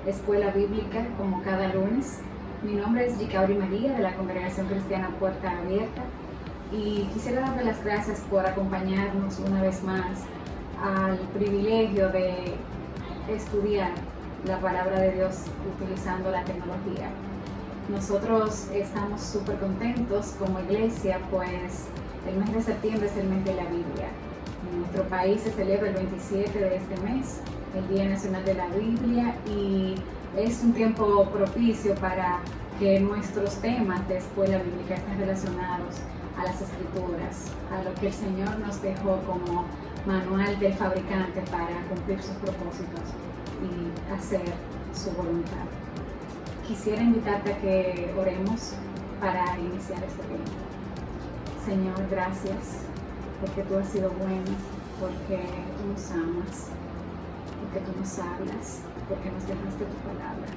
Escuela Bíblica como cada lunes. Mi nombre es Gicauri María de la Congregación Cristiana Puerta Abierta y quisiera darle las gracias por acompañarnos una vez más al privilegio de estudiar la palabra de Dios utilizando la tecnología. Nosotros estamos súper contentos como iglesia, pues el mes de septiembre es el mes de la Biblia. En nuestro país se celebra el 27 de este mes, el Día Nacional de la Biblia, y es un tiempo propicio para que nuestros temas de escuela bíblica estén relacionados a las Escrituras, a lo que el Señor nos dejó como manual del fabricante para cumplir sus propósitos y hacer su voluntad. Quisiera invitarte a que oremos para iniciar este tiempo. Señor, gracias porque tú has sido bueno, porque tú nos amas, porque tú nos hablas, porque nos dejaste tu palabra.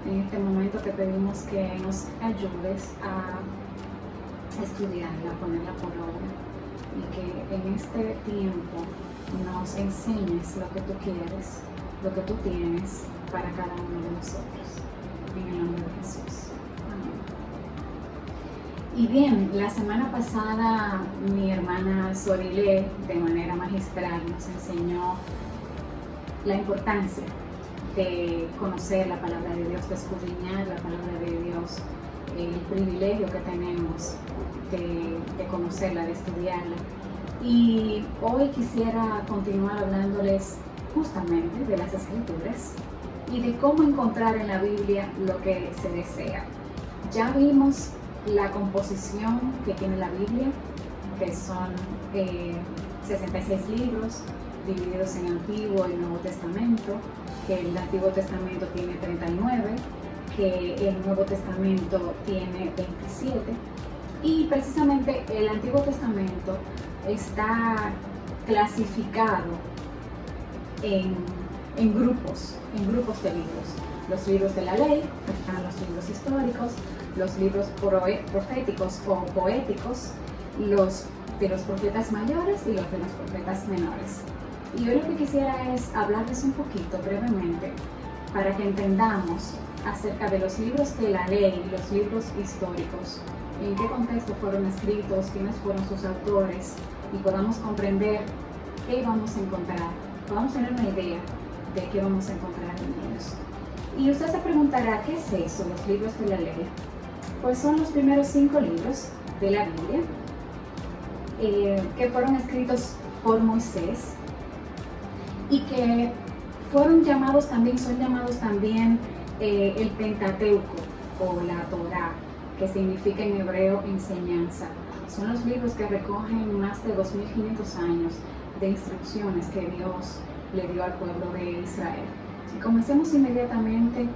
En este momento te pedimos que nos ayudes a estudiarla, a ponerla por obra, y que en este tiempo nos enseñes lo que tú quieres, lo que tú tienes para cada uno de nosotros. En el nombre de Jesús. Amén. Y bien, la semana pasada mi hermana Sorilé de manera magistral nos enseñó la importancia de conocer la palabra de Dios, de escudriñar la palabra de Dios, el privilegio que tenemos de conocerla, de estudiarla. Y hoy quisiera continuar hablándoles justamente de las Escrituras y de cómo encontrar en la Biblia lo que se desea. Ya vimos la composición que tiene la Biblia, que son 66 libros divididos en Antiguo y Nuevo Testamento, que el Antiguo Testamento tiene 39, que el Nuevo Testamento tiene 27, y precisamente el Antiguo Testamento está clasificado en grupos de libros. Los libros de la ley, están los libros históricos, los libros proféticos o poéticos, los de los profetas mayores y los de los profetas menores. Y hoy lo que quisiera es hablarles un poquito brevemente para que entendamos acerca de los libros de la ley y los libros históricos, en qué contexto fueron escritos, quiénes fueron sus autores, y podamos comprender qué vamos a encontrar, podamos tener una idea de qué vamos a encontrar en ellos. Y usted se preguntará, ¿qué es eso, los libros de la ley? Pues son los primeros 5 libros de la Biblia que fueron escritos por Moisés y que son llamados también el Pentateuco o la Torá, que significa en hebreo enseñanza. Son los libros que recogen más de 2500 años de instrucciones que Dios le dio al pueblo de Israel. Y comencemos inmediatamente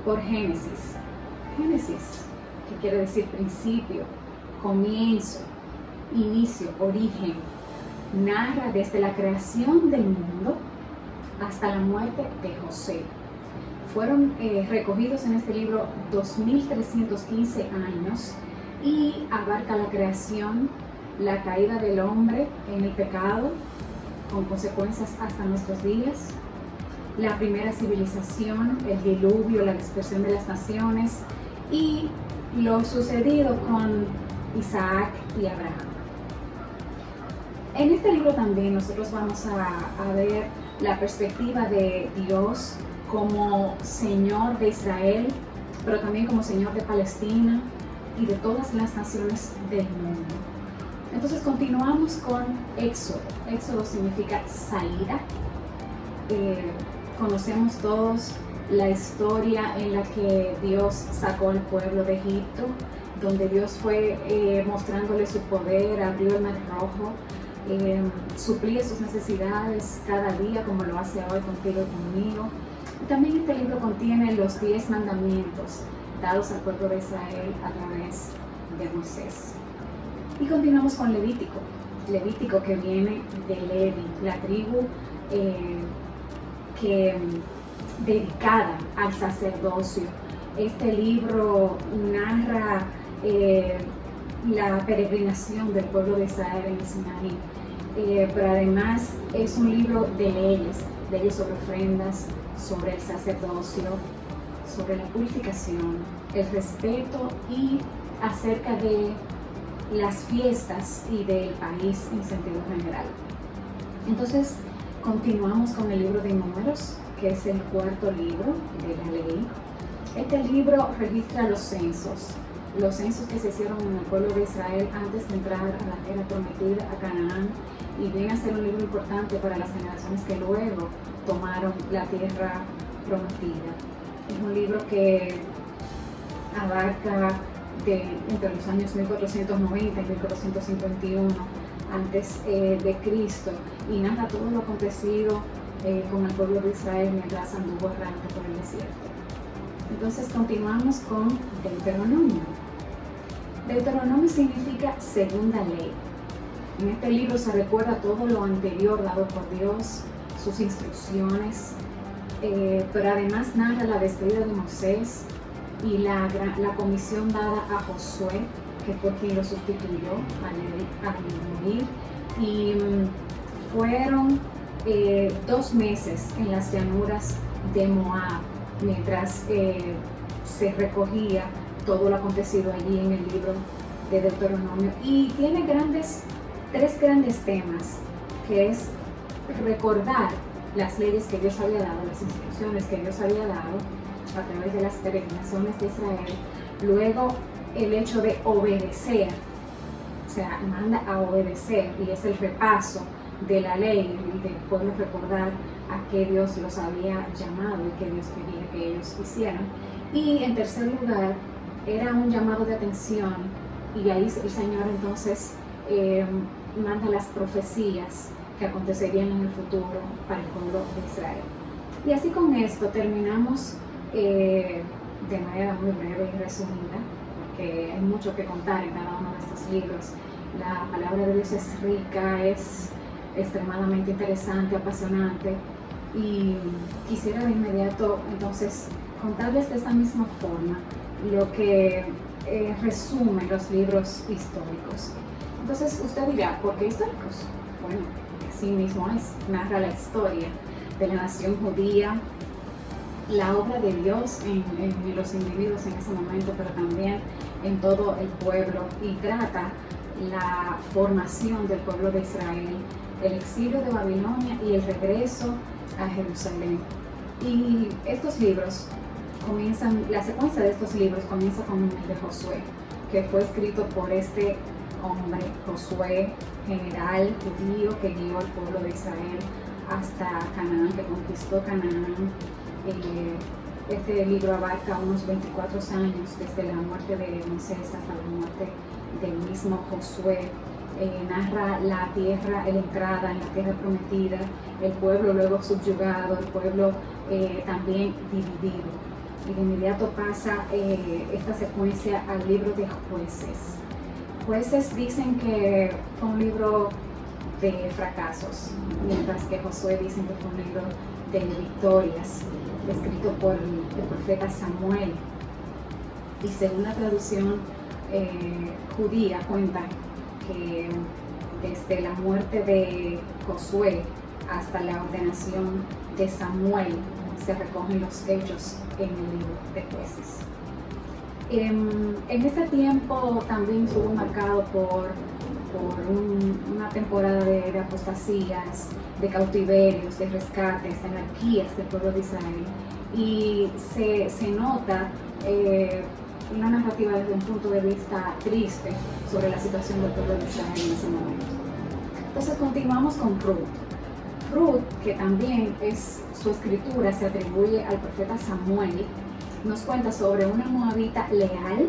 por Génesis. Génesis, que quiere decir principio, comienzo, inicio, origen. Narra desde la creación del mundo hasta la muerte de José. Fueron recogidos en este libro 2315 años y abarca la creación, la caída del hombre en el pecado, con consecuencias hasta nuestros días, la primera civilización, el diluvio, la dispersión de las naciones y lo sucedido con Isaac y Abraham. En este libro también nosotros vamos a ver la perspectiva de Dios como Señor de Israel, pero también como Señor de Palestina y de todas las naciones del mundo. Entonces continuamos con Éxodo. Éxodo significa salida. Conocemos todos la historia en la que Dios sacó al pueblo de Egipto, donde Dios fue mostrándole su poder, abrió el mar rojo, suplía sus necesidades cada día, como lo hace hoy contigo y conmigo. Y también este libro contiene los 10 mandamientos dados al pueblo de Israel a través de Moisés. Y continuamos con Levítico. Levítico, que viene de Levi, la tribu dedicada al sacerdocio. Este libro narra la peregrinación del pueblo de Israel en el Sinaí, pero además es un libro de leyes, leyes sobre ofrendas, sobre el sacerdocio, sobre la purificación, el respeto y acerca de las fiestas y del país en sentido general. Entonces, continuamos con el libro de Números, que es el cuarto libro de la ley. Este libro registra los censos que se hicieron en el pueblo de Israel antes de entrar a la tierra prometida, a Canaán, y viene a ser un libro importante para las generaciones que luego tomaron la tierra prometida. Es un libro que abarca entre los años 1490 y 1451 antes de Cristo, y narra todo lo acontecido con el pueblo de Israel mientras anduvo errante por el desierto. Entonces continuamos con Deuteronomio. Deuteronomio significa segunda ley. En este libro se recuerda todo lo anterior dado por Dios, sus instrucciones, pero además narra la despedida de Moisés y la comisión dada a Josué, que fue quien lo sustituyó al morir, y fueron 2 meses en las llanuras de Moab, mientras se recogía todo lo acontecido allí en el libro de Deuteronomio, y tiene 3 grandes temas, que es recordar las leyes que Dios había dado, las instrucciones que Dios había dado a través de las peregrinaciones de Israel, luego el hecho de obedecer, o sea, manda a obedecer, y es el repaso de la ley y del pueblo recordar a qué Dios los había llamado y qué Dios quería que ellos hicieran. Y en tercer lugar, era un llamado de atención, y ahí el Señor entonces manda las profecías que acontecerían en el futuro para el pueblo de Israel. Y así con esto terminamos de manera muy breve y resumida, porque hay mucho que contar en cada uno de estos libros. La palabra de Dios es rica, es extremadamente interesante, apasionante, y quisiera de inmediato entonces contarles de esta misma forma lo que resumen los libros históricos. Entonces usted dirá, ¿por qué históricos? Bueno, así mismo es, narra la historia de la nación judía, la obra de Dios en los individuos en ese momento, pero también en todo el pueblo, y trata la formación del pueblo de Israel, el exilio de Babilonia y el regreso a Jerusalén. Y estos libros la secuencia de estos libros comienza con el de Josué, que fue escrito por este hombre, Josué, general judío que guió al pueblo de Israel hasta Canaán, que conquistó Canaán. Este libro abarca unos 24 años desde la muerte de Moisés hasta la muerte del mismo Josué. Narra la tierra, la entrada en la tierra prometida, el pueblo luego subyugado, el pueblo también dividido. Y de inmediato pasa esta secuencia al libro de Jueces. Jueces dicen que fue un libro de fracasos, mientras que Josué dicen que fue un libro de victorias, escrito por el profeta Samuel. Y según la traducción judía cuenta que desde la muerte de Josué hasta la ordenación de Samuel se recogen los hechos en el libro de Jueces. En este tiempo también estuvo marcado por una temporada de apostasías, de cautiverios, de rescates, de anarquías del pueblo de Israel, y se nota una narrativa desde un punto de vista triste sobre la situación del pueblo de Israel en ese momento. Entonces continuamos con Ruth, que también su escritura se atribuye al profeta Samuel, nos cuenta sobre una moabita leal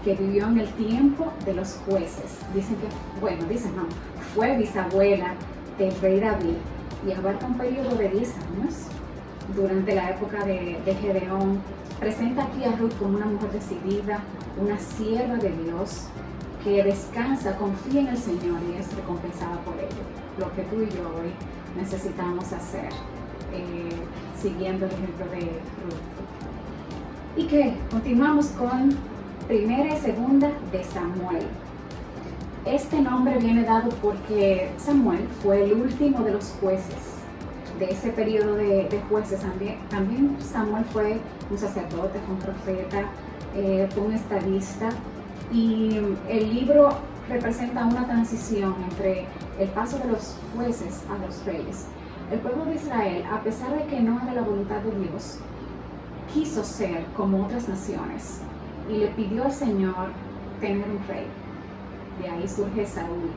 que vivió en el tiempo de los jueces. Fue bisabuela del rey David, y abarca un periodo de 10 años durante la época de Gedeón. Presenta aquí a Ruth como una mujer decidida, una sierva de Dios que descansa, confía en el Señor y es recompensada por ello. Lo que tú y yo hoy necesitamos hacer, siguiendo el ejemplo de Ruth. Y que continuamos con Primera y Segunda de Samuel. Este nombre viene dado porque Samuel fue el último de los jueces de ese periodo de jueces. También Samuel fue un sacerdote, fue un profeta, fue un estadista, y el libro representa una transición entre el paso de los jueces a los reyes. El pueblo de Israel, a pesar de que no era la voluntad de Dios, quiso ser como otras naciones y le pidió al Señor tener un rey. De ahí surge Saúl.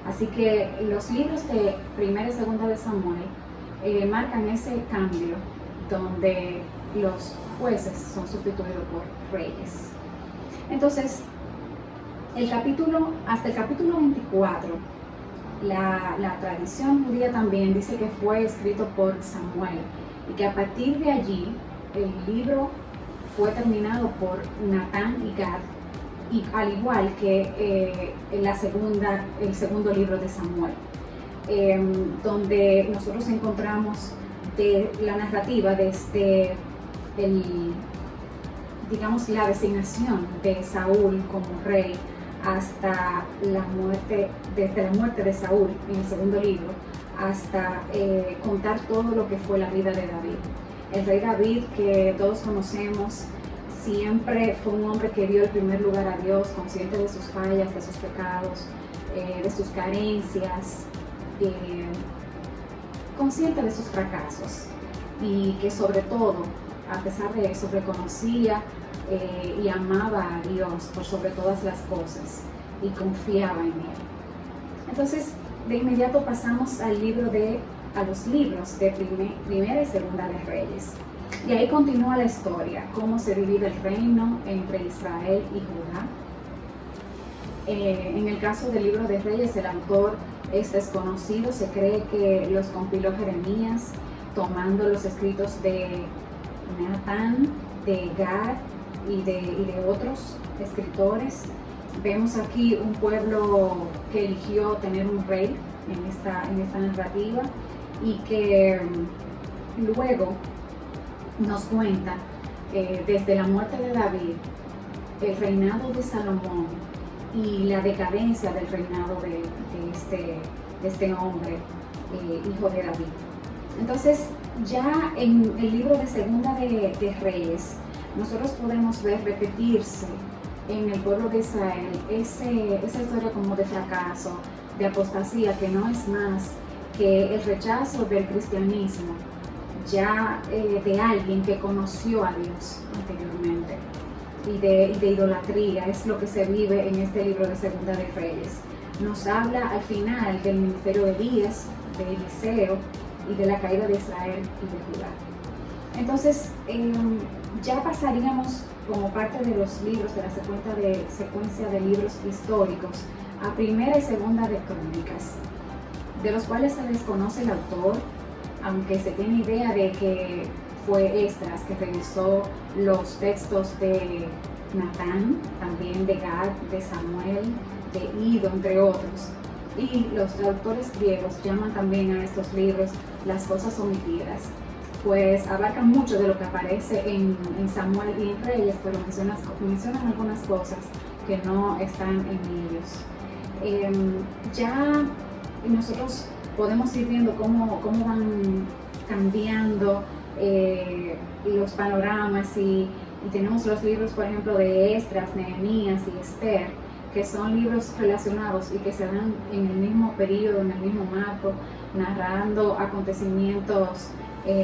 Así que los libros de Primera y Segunda de Samuel marcan ese cambio donde los jueces son sustituidos por reyes. Entonces, hasta el capítulo 24, la tradición judía también dice que fue escrito por Samuel y que a partir de allí el libro fue terminado por Natán y Gad, y al igual que el segundo libro de Samuel, donde nosotros encontramos la narrativa desde la designación de Saúl como rey hasta desde la muerte de Saúl en el segundo libro, hasta contar todo lo que fue la vida de David. El rey David, que todos conocemos, siempre fue un hombre que dio el primer lugar a Dios, consciente de sus fallas, de sus pecados, de sus carencias, consciente de sus fracasos, y que sobre todo, a pesar de eso, reconocía y amaba a Dios por sobre todas las cosas y confiaba en Él. Entonces, de inmediato pasamos a los libros de Primera y Segunda de Reyes. Y ahí continúa la historia, cómo se divide el reino entre Israel y Judá. En el caso del libro de Reyes, el autor es desconocido. Se cree que los compiló Jeremías, tomando los escritos de Natán, de Gad y de otros escritores. Vemos aquí un pueblo que eligió tener un rey en esta narrativa, y que luego nos cuenta desde la muerte de David, el reinado de Salomón y la decadencia del reinado de este hombre, hijo de David. Entonces, ya en el libro de Segunda de Reyes, nosotros podemos ver repetirse en el pueblo de Israel esa historia como de fracaso, de apostasía, que no es más que el rechazo del cristianismo, ya de alguien que conoció a Dios anteriormente, y de idolatría. Es lo que se vive en este libro de Segunda de Reyes. Nos habla al final del ministerio de Elías, de Eliseo, y de la caída de Israel y de Judá. Entonces, ya pasaríamos como parte de los libros, de la secuencia de libros históricos, a Primera y Segunda de Crónicas, de los cuales se desconoce el autor, aunque se tiene idea de que fue Esdras que revisó los textos de Natán, también de Gad, de Samuel, de Ido, entre otros. Y los traductores griegos llaman también a estos libros las cosas omitidas, pues abarcan mucho de lo que aparece en Samuel y en Reyes, pero mencionan algunas cosas que no están en ellos. Ya nosotros podemos ir viendo cómo van cambiando los panoramas, y tenemos los libros, por ejemplo, de Esdras, Nehemías y Esther, que son libros relacionados y que se dan en el mismo periodo, en el mismo marco, narrando acontecimientos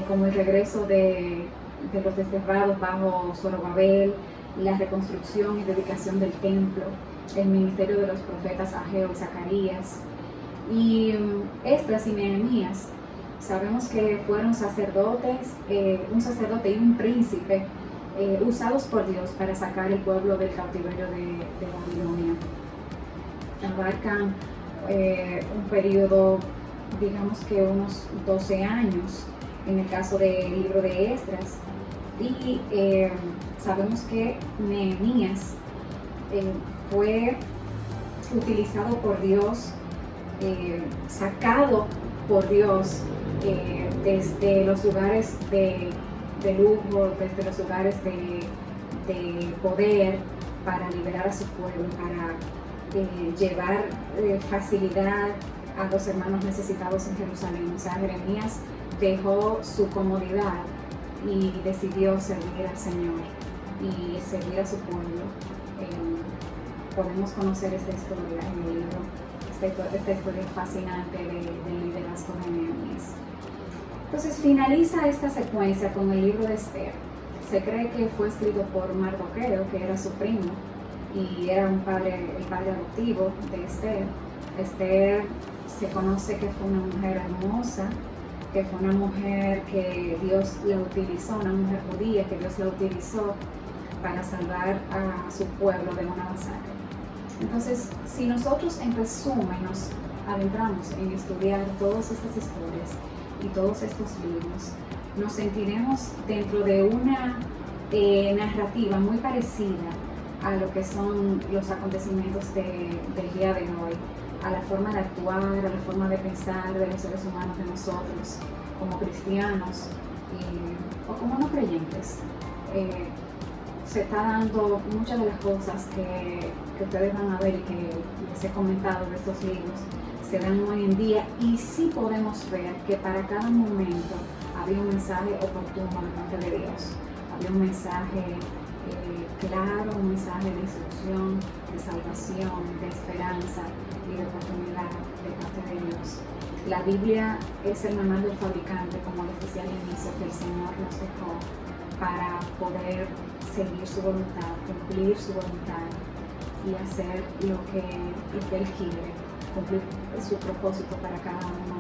como el regreso de los desterrados bajo Zorobabel, la reconstrucción y dedicación del templo, el ministerio de los profetas Ageo y Zacarías. Y Esdras y Nehemías, sabemos que fueron sacerdotes, un sacerdote y un príncipe, usados por Dios para sacar el pueblo del cautiverio de Babilonia. Abarcan un periodo, digamos que unos 12 años, en el caso del libro de Esdras, y sabemos que Nehemías fue utilizado por Dios, sacado por Dios desde los lugares de lujo, desde los lugares de poder, para liberar a su pueblo, para llevar facilidad a dos hermanos necesitados en Jerusalén. O sea, Jeremías dejó su comodidad y decidió servir al Señor y servir a su pueblo. Podemos conocer esta historia en el libro, esta historia fascinante del liderazgo de Nehemías. Entonces finaliza esta secuencia con el libro de Esther. Se cree que fue escrito por Mardoqueo, que era su primo y era el padre adoptivo de Esther. Esther se conoce que fue una mujer hermosa, que fue una mujer que Dios la utilizó, una mujer judía que Dios la utilizó para salvar a su pueblo de una masacre. Entonces, si nosotros en resumen nos adentramos en estudiar todas estas historias y todos estos libros, nos sentiremos dentro de una narrativa muy parecida a lo que son los acontecimientos del día de hoy, a la forma de actuar, a la forma de pensar de los seres humanos, de nosotros como cristianos o como no creyentes. Se está dando muchas de las cosas que ustedes van a ver y que les he comentado de estos libros, se dan hoy en día, y sí podemos ver que para cada momento había un mensaje oportuno de parte de Dios, había un mensaje claro, un mensaje de instrucción, de salvación, de esperanza y de oportunidad de parte de Dios. La Biblia es el manual del fabricante, como les decía al inicio, que el Señor nos dejó para poder seguir su voluntad, cumplir su voluntad y hacer lo que Él quiere, cumplir su propósito para cada uno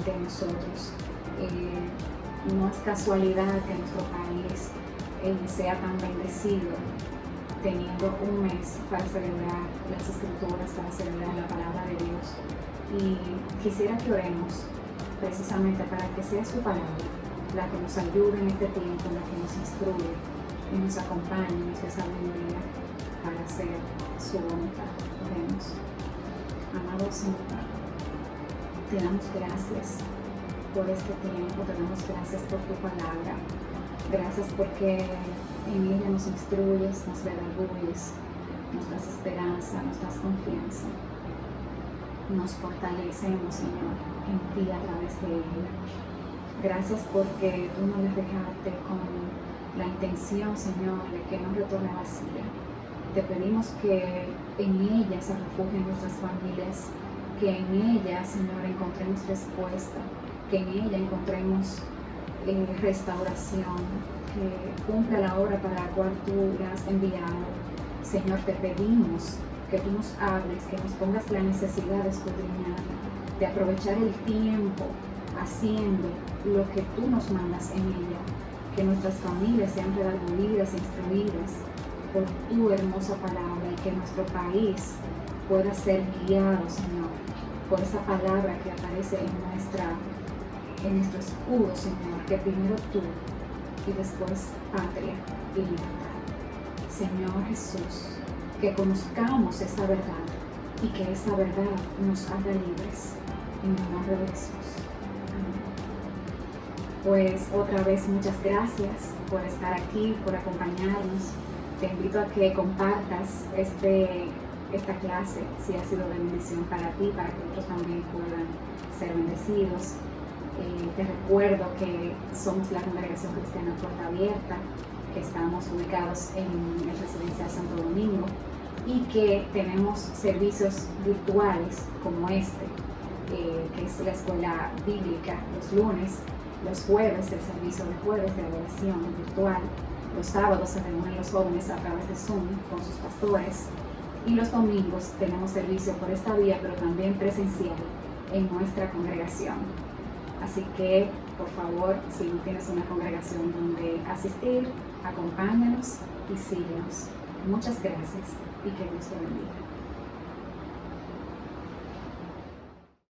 de nosotros. No es casualidad que nuestro país sea tan bendecido, teniendo un mes para celebrar las Escrituras, para celebrar la palabra de Dios. Y quisiera que oremos precisamente para que sea su palabra la que nos ayude en este tiempo, la que nos instruye y nos acompañe en nuestra sabiduría para hacer su voluntad. Oremos. Amado Señor, te damos gracias por este tiempo, te damos gracias por tu palabra. Gracias porque en ella nos instruyes, nos redarguyes, nos das esperanza, nos das confianza. Nos fortalecemos, Señor, en ti a través de ella. Gracias porque tú nos dejaste con la intención, Señor, de que no retorne vacía. Te pedimos que en ella se refugien nuestras familias, que en ella, Señor, encontremos respuesta, que en ella encontremos restauración, que cumpla la obra para la cual tú la has enviado. Señor, te pedimos que tú nos hables, que nos pongas la necesidad de escudriñar, de aprovechar el tiempo haciendo lo que tú nos mandas en ella, que nuestras familias sean redargüidas e instruidas por tu hermosa palabra y que nuestro país pueda ser guiado, Señor, por esa palabra que aparece en nuestro escudo, Señor, que primero tú y después patria y libertad. Señor Jesús, que conozcamos esa verdad y que esa verdad nos haga libres. En el nombre de Jesús. Amén. Pues otra vez muchas gracias por estar aquí, por acompañarnos. Te invito a que compartas esta clase si ha sido de bendición para ti, para que otros también puedan ser bendecidos. Te recuerdo que somos la Congregación Cristiana Puerta Abierta, que estamos ubicados en el Residencial Santo Domingo y que tenemos servicios virtuales como este, que es la escuela bíblica los lunes, los jueves el servicio de jueves de adoración virtual, los sábados se reúnen los jóvenes a través de Zoom con sus pastores y los domingos tenemos servicio por esta vía, pero también presencial en nuestra congregación. Así que, por favor, si no tienes una congregación donde asistir, acompáñanos y síguenos. Muchas gracias y que Dios te bendiga.